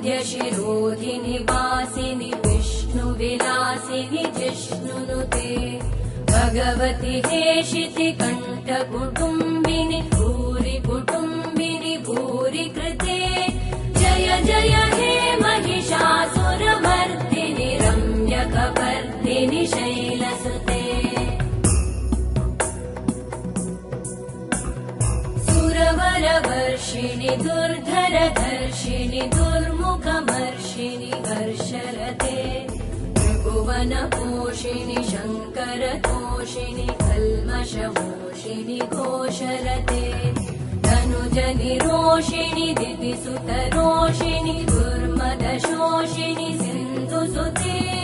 श्रीवरविन्द्यशिरोधिनि वासिनि विष्णुविलासिनि जिष्णुनुते भगवति हेशिति कण्ठकुटुम्बिनि भूरि कुटुम्बिनि भूरि कृते जय जय हे महिषासुरमर्दिनि रम्यकपर्दिनि शैलसुते सुरवरवर्षिणि दुर्धरधर्षिणि दुर्मुखमर्षिणि हर्षरते त्रिभुवनपोषिणि शङ्करतोषिणि कल्मषमोषिणि घोषरते धनुजनिरोषिणि दितिसुतरोषिणि दुर्मदशोषिणि सिन्धुसुते